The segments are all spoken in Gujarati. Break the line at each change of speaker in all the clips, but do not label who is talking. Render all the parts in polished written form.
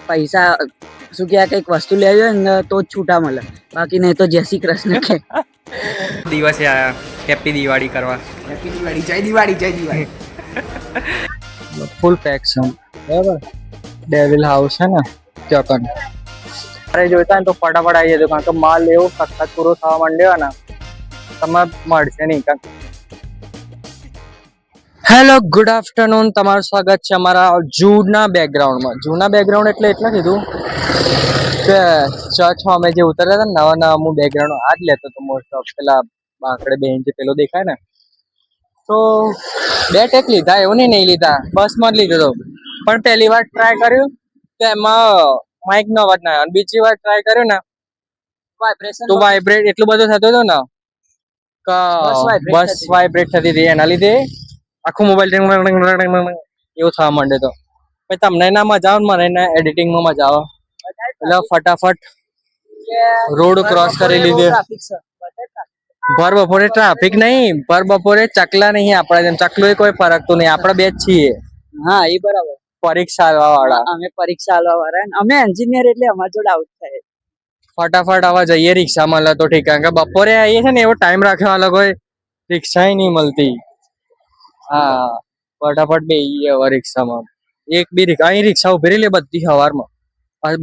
પૈસા શું કે કંઈક વસ્તુ લેવી હોય ને તો જ છૂટા મળે, બાકી નહીં તો જય શ્રી કૃષ્ણ કે.
દિવસે આયા હેપી દિવાળી કરવા.
હેપી દિવાળી, જય દિવાળી, જય દિવાળી.
ફૂલ પેક છે બરાબર. ડેવિલ હાઉસ છે ને ત્યાં કન અરે જોઈતા ને તો ફટાફટ આવી જજો, કારણ કે માલ એવો સખત પૂરો થવા માંડ્યો ને તમે મળશે નહીં. હેલો ગુડ આફ્ટરનૂન, તમારું સ્વાગત છે અમારા જૂના બેકગ્રાઉન્ડમાં. જૂના બેકગ્રાઉન્ડ એટલે કીધું કે ચર્ચ અમે જે ઉતર્યા હતા ને નવા નવા હું બેકગ્રાઉન્ડ આ જ લેતો હતો મોસ્ટ ઓફ. પેલા બાંકડે બેન જે પેલો દેખાય ને તો 2 ટેક લીધા, એવું નહીં લીધા, બસમાં જ લીધો હતો. પણ પહેલી વાર ટ્રાય કર્યું તો એમાં માઇક નો અવાજ ના આવ્યો, અને બીજી વાર ટ્રાય કર્યું ને તો વાઇબ્રેટ એટલું બધું થતું હતું ને કે બસ વાઇબ્રેટ થતી હતી, એના લીધે આખું મોબાઈલ એવું થવા માંડે. તો પછી તમને ના મજા આવે, મને ના એડિટિંગમાં મજા આવે, એટલે ફટાફટ રોડ ક્રોસ કરી લીધે. ભર બપોરે ટ્રાફિક નહીં, ભર બપોરે ચકલા નહીં આપણા જેમ. ચકલું એ કોઈ ફરક તો નહીં, આપણે બે જ છીએ.
હા એ બરાબર.
પરીક્ષા આલવા વાળા
અમે પરીક્ષા આલવા વાળા, અમે એન્જિનિયર એટલે અમારા જોડે આઉટ થાય.
ફટાફટ આવા જઈએ રિક્ષા મળે તો ઠીક, કારણ કે બપોરે આવીએ છે ને એવો ટાઈમ રાખ્યો અલગ હોય, રિક્ષા નહીં મળતી. હા ફટાફટ બેહીએ હવે રિક્ષામાં. એક બી રિક્ષા અહીં રિક્ષા ઉભી રહી લે બધી સવારમાં.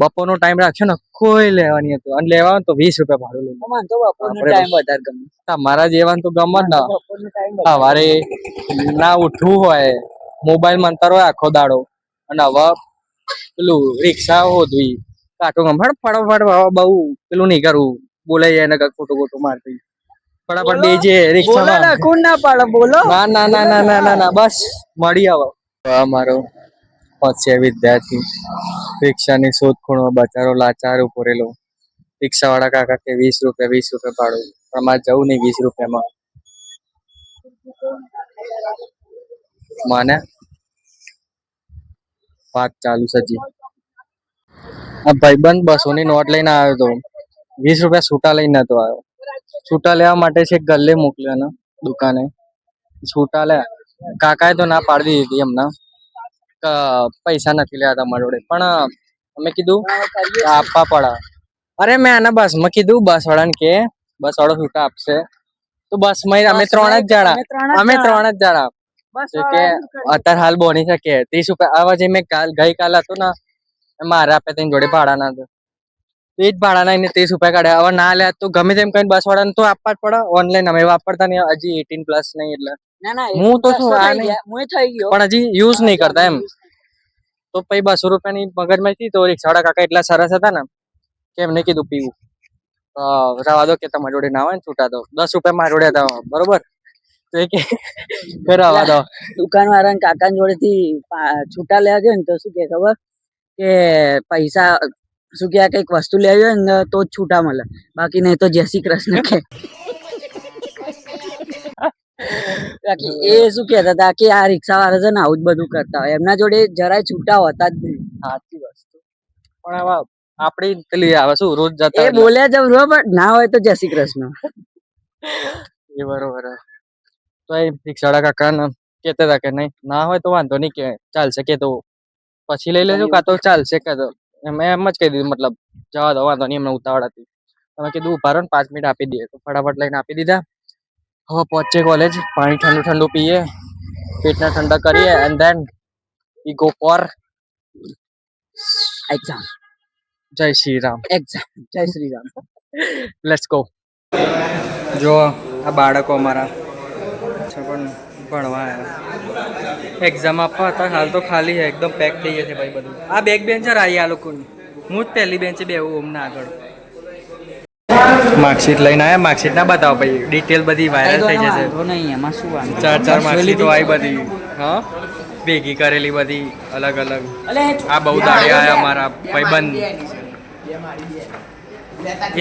બપોરનો ટાઈમ રાખ્યો ને કોઈ લેવાની હતું, અને લેવાનું તો 20 રૂપિયા ભાડું લઈ.
મને તો બપોરનો ટાઈમ વધારે ગમે.
તમારા જેવાનું તો ગમે જ ના.
બપોરનો ટાઈમ
સવારે ના ઉઠવું હોય, મોબાઈલ મંતર હોય આખો દાડો, અને હવે પેલું રિક્ષા હોદવી કાટું ગમ ફટાફટ બહુ પેલું નહીં કરવું, બોલાઈ જાય ને કઈક ખોટું ખોટું મારતી. ફટાફટ બેજે રિક્ષામાં.
કોણ ના પાડે બોલો.
ના ના ના ના ના ના ના બસ મળી આવો. અમારો પહોંચ્યા વિદ્યાર્થી રિક્ષાની શોધખોળમાં બચારો લાચાર ઉભો રહેલો. રિક્ષા વાળા કાકા કે 20 રૂપિયા ભાડું, પણ મારે જવું નહીં 20 રૂપિયામાં. મને વાત ચાલુ સજી. આ ભાઈબંધ 200 ની નોટ લઈને આવ્યો તો, 20 રૂપિયા છૂટા લઈને નતો આવ્યો. છૂટા લેવા માટે છે ગલ્લે મોકલ્યો ને દુકાને. છૂટા લે કાકાએ તો ના પાડી દીધી એમના, પૈસા નથી લેવા તમારા જોડે. પણ અમે કીધું આપવા પડા. અરે મેં આના બસમાં કીધું, બસ વાળાને કે બસ વાળો છૂટા આપશે, તો બસમાં અમે 3 જ જણા કે અત્યારે હાલ બોની શકે 30 રૂપિયા. આવા જે મેં ગઈકાલ હતું ને મારે આપે તેની જોડે ભાડા ના હતું, એ જ ભાડા ના એને 30 રૂપિયા કાઢ્યા. હવે ના લે તો ગમે તેમ કઈ બસ વાળાને તો આપવા જ પડે. ઓનલાઈન અમે વાપરતા નહીં, હજી 18+ નહીં, એટલે હું તો શું આ નહીં, પણ હજી યુઝ નહીં કરતા એમ. તો પછી 200 રૂપિયાની મગજમાંથી તો રિક્ષાવાળા કાકા એટલા સરસ હતા ને કે એમને કીધું પીવું રવા દો, કે તમારી જોડે ના હોય ને છૂટા તો 10 રૂપિયા મારી જોડે હતા બરોબર. તો એ કે રવા દો.
દુકાન વાળા કાકા જોડે થી છૂટા લેવા ગયો ને તો શું કે ખબર કે પૈસા શું કે કંઈક વસ્તુ લેવી હોય ને તો જ છૂટા મળે, બાકી નહીં તો જય શ્રી કૃષ્ણ કે. એ શું કેતા હતા કે આ રિક્ષા વાળા છે ને આવું જ બધું કરતા હોય, એમના જોડે જરાય છૂટા હોતા જ નહીં.
સાચી વસ્તુ. પણ હવે આપડી પેલી આવે શું રોજ જતા
એ બોલ્યા જબ બરોબર, ના હોય તો જય શ્રી કૃષ્ણ.
એ બરોબર. તો એ રિક્ષાવાળા કાકા ને કેતા હતા કે નહીં ના હોય તો વાંધો નહીં, કે ચાલશે કે તો પછી લઈ લેજો, કાં તો ચાલશે કે તો એમ જ કહી દીધું, મતલબ જવા દો વાંધો નહીં, એમને ઉતાવળ હતી. તમે કીધું ઉભા રહો ને 5 મિનિટ આપી દઈએ, તો ફટાફટ લઈને આપી દીધા. હવે પહોંચે કોલેજ, પાણી ઠંડુ પીએ, પેટને ઠંડા કરીએ, and then we go for
exam.
જય શ્રી રામ.
એક્ઝામ. જય શ્રી રામ.
Let's go. જો આ બાળકો અમારા પણ ભણવા આવ્યા, એક્ઝામ આપવા હતા. હાલ તો ખાલી છે, એકદમ પેક થઈ ગયા છે ભાઈ બધું. આ બેક બેન્ચર આવી આ લોકોની, હું જ પહેલી બેન્ચે બેહું ઓમના આગળ. માર્કશીટ લઈને આવ્યા, માર્કશીટ ના બતાવો ભાઈ, ડિટેલ બધી વાયરલ થઈ જશે.
એમાં શું વાંધો?
4 માર્કશીટો આવી બધી, હા ભેગી કરેલી બધી અલગ અલગ. આ બહુ દાડે આયા અમારા ભાઈબંધ.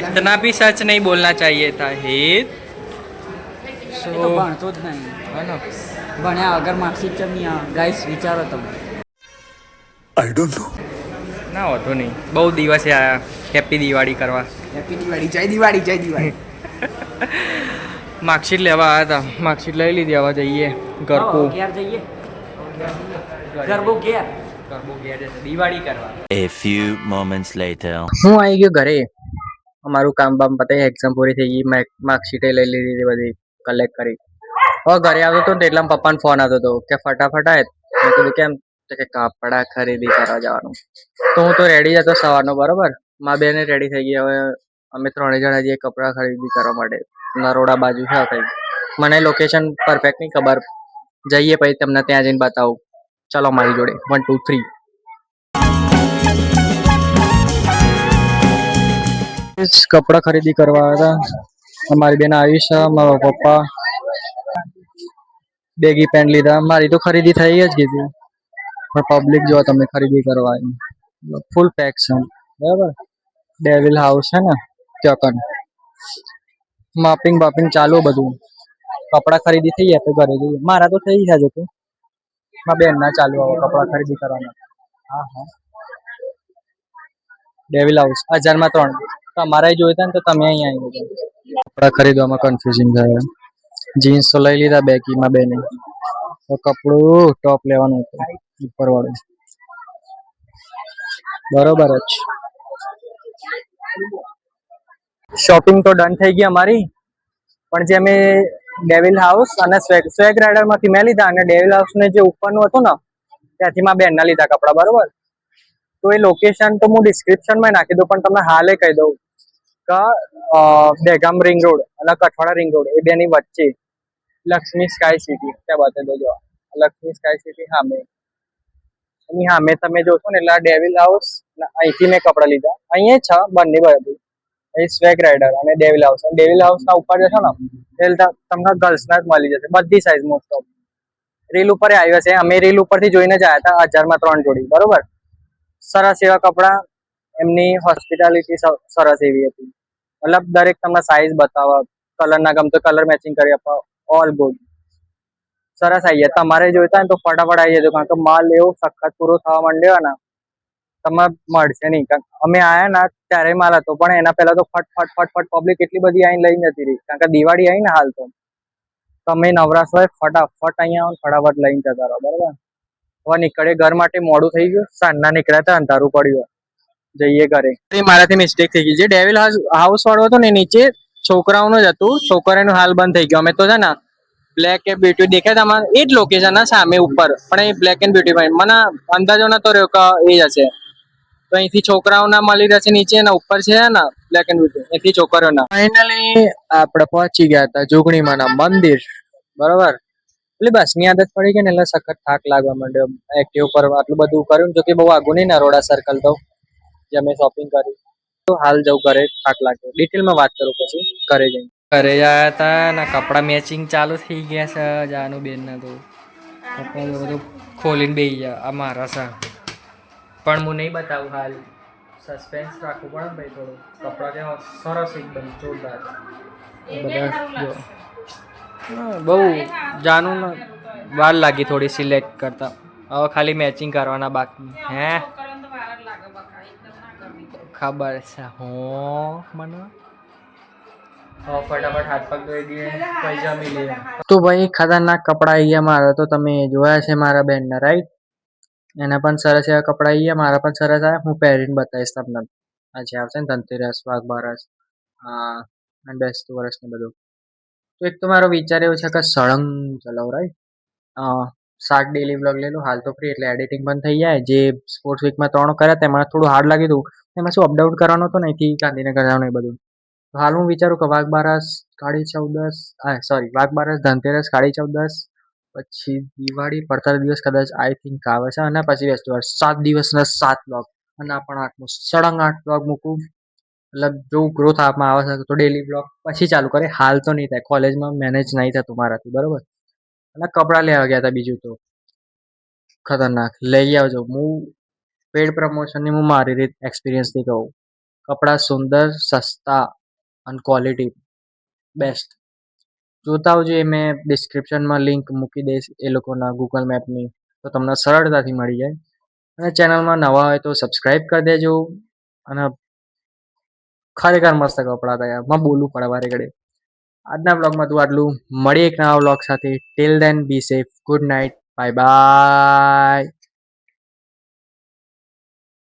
इतना भी सच नहीं बोलना चाहिए था हित.
તો ભણતો જ નહીં, ભણ્યા વગર માર્કશીટ ચમની ગાઈસ વિચારો તમે.
I don't know.
ના હોતો નહીં, બહુ દિવસે આયા હેપી દિવાળી કરવા.
હેપી દિવાળી, જય દિવાળી, જય દિવાળી.
માર્કશીટ લેવા આવ્યા હતા, માર્કશીટ લઈ લીધી. હવે જઈએ ગરબો.
ક્યારે જઈએ? ગરબો ક્યાં?
ગરબો ઘેર જશે દિવાળી કરવા.
A few moments later.
હું આવી ગયો ઘરે. અમારું કામ બામ પતાવી એક્ઝામ પૂરી થઈ ગઈ. માર્કશીટે લઈ લીધી બધી કલેક્ટ કરી. હવે ઘરે આવતો હતો ને એટલા પપ્પાનો ફોન આવતો હતો કે ફટાફટ આય. મેં કીધું કેમ? તો કે કપડા ખરીદી કરવા જવાનું. તો હું તો રેડી હતો સવારનો બરોબર. મારા બેને રેડી થઈ ગઈ. હવે અમે 3 જણા જઈએ કપડા ખરીદી કરવા માટે. નરોડા બાજુ છે કઈ. મને લોકેશન પરફેક્ટ નહીં ખબર. જઈએ પછી તમને ત્યાં જઈને બતાવું. ચલો મારી જોડે 1 2 3. કપડા ખરીદી કરવા હતા. અમારી બેન આયુષ, મારા પપ્પા બેગી પેન્ટ લીધા. મારી તો ખરીદી થઈ જ કીધી. પણ પબ્લિક જો તમે ખરીદી કરવા ફૂલ પેક છે બરાબર. ડેવિલ હાઉસ છે ને ત્યાં માપિંગ બાપિંગ ચાલુ બધું. કપડા ખરીદી થઈ જાય તો ઘરે જઈએ. મારા તો થઈ ગયા જતું. મારા બેન ના ચાલુ આવે કપડા ખરીદી કરવાના. હા હા ડેવિલ હાઉસ 1000 માં 3. તમારે જોઈતા ને તો તમે અહીંયા આવી જજો. કપડા ખરીદવામાં કન્ફ્યુઝન થાય. જીન્સ તો લઈ લીધા બેગીમાં બેને. તો કપડું ટોપ લેવાનું હતું ઉપર વાળું. બરોબર જ. શોપિંગ તો ડન થઈ ગઈ અમારી. પણ જે અમે ડેવિલ હાઉસ અને સ્વેગ રાઇડર માંથી મેં લીધા અને ડેવિલ હાઉસ ને જે ઉપરનું હતું ને ત્યાંથી માં બેન ના લીધા કપડા બરોબર. તો એ લોકેશન તો હું ડિસ્ક્રિપ્શનમાં નાખી દઉં પણ તમને હાલે કહી દઉં કે દહેગામ રિંગ રોડ અને કઠવાડા રિંગ રોડ એ બેની વચ્ચે લક્ષ્મી સ્કાય સિટી ત્યાં બતાવી દેજો. લક્ષ્મી સ્કાય સિટી સામે એની સામે તમે જોશો ને એટલે ડેવિલ હાઉસ અહીંથી મેં કપડા લીધા. અહીંયા છે બંને બાજુ. અહીં સ્વેગ રાઇડર અને ડેવિલ હાઉસ. ડેવિલ હાઉસ ના ઉપર જશો ને એટલે તમને ગર્લ્સ ના જ મળી જશે બધી સાઈઝ મોસ્ટ ઓફ. રીલ ઉપર આવ્યા છે. અમે રીલ ઉપરથી જોઈને જ આવ્યા હતા. 1000 માં 3 જોડી બરોબર. સરસ એવા કપડા. એમની હોસ્પિટાલિટી સરસ એવી હતી. મતલબ દરેક તમને સાઈઝ બતાવો. કલર ના ગમતો કલર મેચિંગ કરી આપો. All good. સરસ આવી જાય. તમારે જોઈતા હોય તો ફટાફટ આવી જજો કારણ કે માલ એવો સખત પૂરો થવા માંડ્યો ને તમે મળશે નહીં. અમે આયા ને ત્યારે માલ હતો પણ એના પહેલા તો ફટ પબ્લિક એટલી બધી આઈને લઈ જતી રહી કારણ કે દિવાળી આવી ને હાલ તો તમે નવરાશ હોય ફટાફટ અહીંયા આવો ફટાફટ લઈને જતા રહો બરોબર. હવે નીકળે ઘર માટે મોડું થઈ ગયું. સાંજના નીકળ્યા હતા અંધારું પડ્યું. જઈએ ઘરે. મારાથી મિસ્ટેક થઈ ગઈ. જે ડેવિલ હાઉસ વાળો હતો ને નીચે છોકરાઓનું જ હતું. છોકરાનું હાલ બંધ થઈ ગયું. અમે તો છે ને બ્લેક એન્ડ બ્યુટી દેખાય તમારે એ જ લોકેશન ના સામે ઉપર પણ એ બ્લેક એન્ડ બ્યુટી માં મને અંદાજો નતો રહ્યો કે એ જ હશે. તો અહીંથી છોકરાઓના મળી રહેશે નીચે ને ઉપર છે ને બ્લેક એન્ડ બ્યુટી અહીંથી છોકરીઓના. ફાઇનલી આપણે પહોંચી ગયા હતા જોગણીમાં ના મંદિર બરોબર. એટલે બસ ની આદત પડી ગઈ ને એટલે સખત થાક લાગવા માંડ્યો. એક્ટિવ પર આટલું બધું કર્યું જો કે બહુ આગું નહીં નરોડા સર્કલ તો જે અમે શોપિંગ કરી. તો હાલ જવું ઘરે થાક લાગ્યો. ડિટેલમાં વાત કરું પછી ઘરે જઈને. ઘરે આવ્યા હતા ને કપડા મેચિંગ ચાલુ થઈ ગયા છે. જાનું બેન ના તો કપડા બધું ખોલીને બેસી ગયા. આ મારા છે પણ હું નહીં બતાવું હાલ. સસ્પેન્સ રાખવું પડે ને ભાઈ થોડું. કપડા કે સરસ એકદમ જોરદાર બધા જો. બહુ જાનું વાર લાગી થોડી સિલેક્ટ કરતા. હવે ખાલી મેચિંગ કરવાના બાકી. હે ખબર છે હું મને ફટાફટ હાથ પગ ધોઈ દઈએ પછી જમી લઈએ. તો ભાઈ ખતરનાક કપડા આવી ગયા મારા તો તમે જોયા છે મારા બેનના રાઈટ. એના પણ સરસ એવા કપડા આવી ગયા. મારા પણ સરસ આવ્યા. હું પહેરીને બતાવીશ તમને. આજે આવશે ને ધનતેરસ વાઘ બારસ હા અને બેસતું વર્ષ ને બધું. તો એક તો મારો વિચાર એવો છે કે સળંગ ચલાવ રાઈટ. શાર્ટ ડેલી બ્લોગ લઈ લો. હાલ તો ફ્રી એટલે એડિટિંગ પણ થઈ જાય. જે સ્પોર્ટ્સ વીકમાં 3 કર્યા તેમાં થોડું હાર્ડ લાગ્યું હતું. એમાં શું અપડાઉન કરવાનું હતું ને અહીંથી ગાંધીનગર જવાનું એ બધું. હાલ હું વિચારું કે વાઘ બારસ કાળી ચૌદસ વાઘ બારસ ધનતેરસ કાળી ચૌદસ પછી દિવાળી પડતા દિવસ કદાચ આઈ થિંક આવે છે અને પછી ફેસ્ટિવલ 7 દિવસના 7 બ્લોગ અને પણ 8 સળંગ 8 બ્લોગ મૂકું. મતલબ જો ગ્રોથ આપમાં આવે છે તો ડેલી બ્લોગ પછી ચાલુ કરે. હાલ તો નહીં થાય. કોલેજમાં મેનેજ નહીં થતું મારાથી બરોબર. અને કપડાં લેવા ગયા હતા બીજું તો ખતરનાક. લઈ આવજો. હું પેડ પ્રમોશનની હું મારી રીત એક્સપિરિયન્સથી કહું. કપડાં સુંદર સસ્તા અને ક્વોલિટી બેસ્ટ. જોતા આવજો. એ મેં ડિસ્ક્રિપ્શનમાં લિંક મૂકી દઈશ એ લોકોના ગૂગલ મેપની તો તમને સરળતાથી મળી જાય. અને ચેનલમાં નવા હોય તો સબસ્ક્રાઈબ કરી દેજો. અને ખરેખર મસ્ત કપડાં હતા યાર. માં બોલવું પડે વારે ઘડે. આજના બ્લોગમાં તું આટલું. મળી એક નવા બ્લોગ સાથે. Till then be safe. Good night. Bye by.